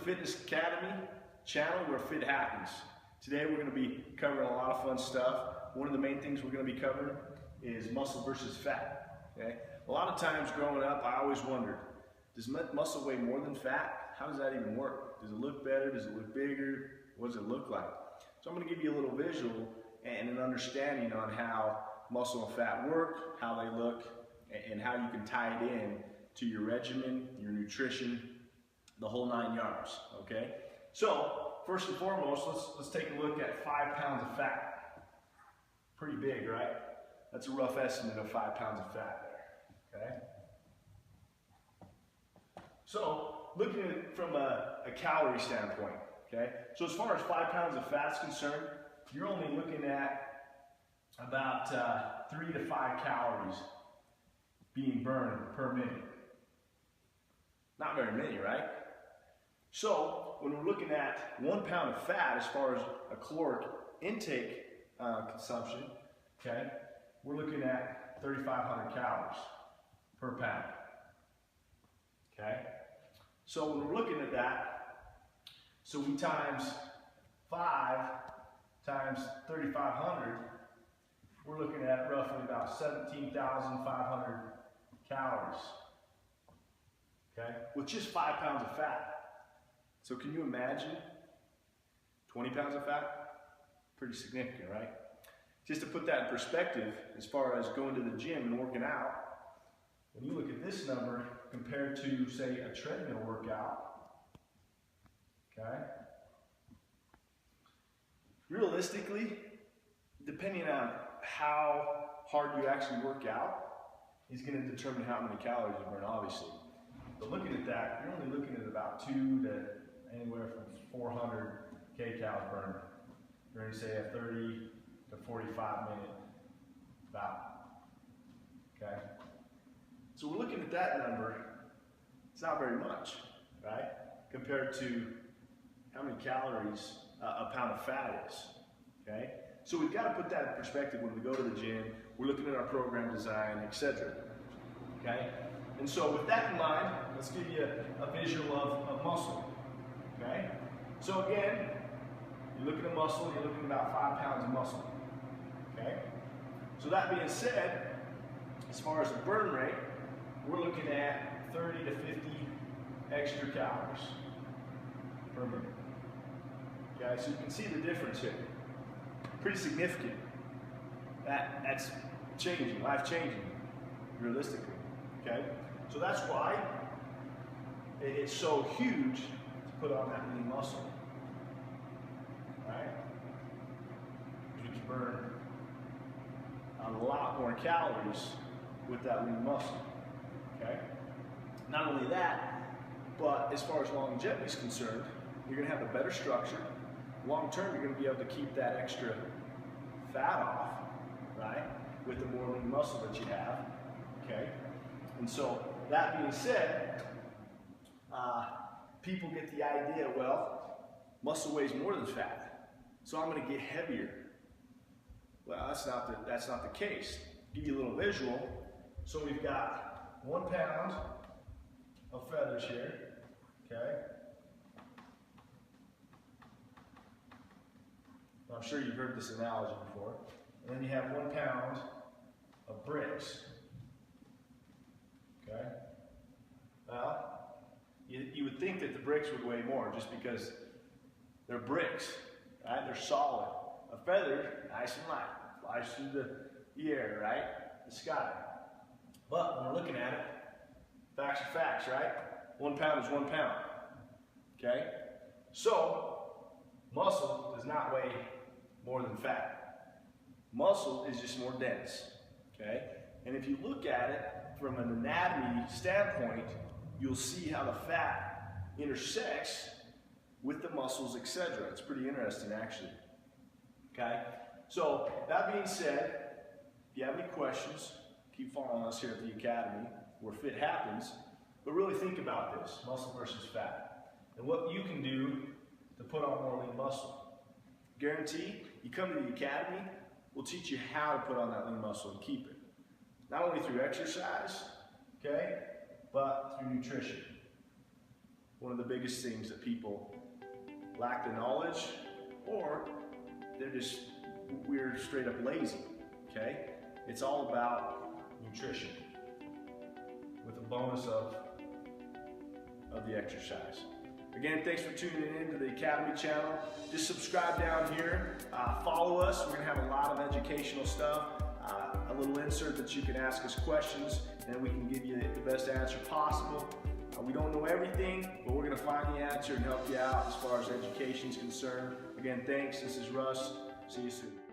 Fitness Academy channel where fit happens. Today we're going to be covering a lot of fun stuff. One of the main things we're going to be covering is muscle versus fat. Okay? A lot of times growing up, I always wondered, does muscle weigh more than fat? How does that even work? Does it look better? Does it look bigger? What does it look like? So I'm going to give you a little visual and an understanding on how muscle and fat work, how they look, and how you can tie it in to your regimen, your nutrition, the whole 9 yards, okay? So, first and foremost, let's take a look at 5 pounds of fat. Pretty big, right? That's a rough estimate of 5 pounds of fat there, okay? So, looking at it from a calorie standpoint, okay? So as far as 5 pounds of fat is concerned, you're only looking at about 3 to 5 calories being burned per minute. Not very many, right? So when we're looking at 1 pound of fat as far as a caloric intake consumption, okay, we're looking at 3,500 calories per pound. Okay? So when we're looking at that, so we times 5 times 3,500, we're looking at roughly about 17,500 calories. Okay? With just 5 pounds of fat. So can you imagine 20 pounds of fat? Pretty significant, right? Just to put that in perspective, as far as going to the gym and working out, when you look at this number compared to, say, a treadmill workout, okay? Realistically, depending on how hard you actually work out, is going to determine how many calories you burn, obviously. But looking at that, you're only looking at about 2 to anywhere from 400 kcal burned during, say, a 30 to 45 minute bout. Okay? So we're looking at that number. It's not very much, right? Compared to how many calories a pound of fat is. Okay? So we've got to put that in perspective when we go to the gym. We're looking at our program design, etc. Okay? And so with that in mind, let's give you a visual of muscle. Okay? So again, you look at a muscle, you're looking at about 5 pounds of muscle. Okay? So that being said, as far as the burn rate, we're looking at 30 to 50 extra calories per minute. Okay? So you can see the difference here. Pretty significant. That's changing, life-changing, realistically. Okay? So that's why it's so huge to put on that lean muscle. Right? You can burn a lot more calories with that lean muscle. Okay? Not only that, but as far as longevity is concerned, you're going to have a better structure. Long term, you're going to be able to keep that extra fat off, right? With the more lean muscle that you have. Okay? And so, that being said, people get the idea, well, muscle weighs more than fat, so I'm going to get heavier. Well, that's not the case. Give you a little visual. So we've got 1 pound of feathers here, okay? I'm sure you've heard this analogy before. And then you have 1 pound of bricks. Okay? Well, you would think that the bricks would weigh more just because they're bricks, right? They're solid. A feather, nice and light, flies through the air, right? The sky. But when we're looking at it, facts are facts, right? 1 pound is 1 pound. Okay? So, muscle does not weigh more than fat. Muscle is just more dense. Okay? And if you look at it from an anatomy standpoint, you'll see how the fat intersects with the muscles, etc. It's pretty interesting, actually. Okay? So, that being said, if you have any questions, keep following us here at the Academy, where fit happens. But really think about this, muscle versus fat, and what you can do to put on more lean muscle. Guarantee, you come to the Academy, we'll teach you how to put on that lean muscle and keep it. Not only through exercise, okay, but through nutrition. one of the biggest things that people lack the knowledge, or we're straight up lazy, okay? It's all about nutrition with a bonus of the exercise. Again, thanks for tuning in to the Academy channel. Just subscribe down here, follow us. We're gonna have a lot of educational stuff, a little insert that you can ask us questions, and we can give you the best answer possible. We don't know everything, but we're gonna find the answer and help you out as far as education is concerned. Again, thanks. This is Russ. See you soon.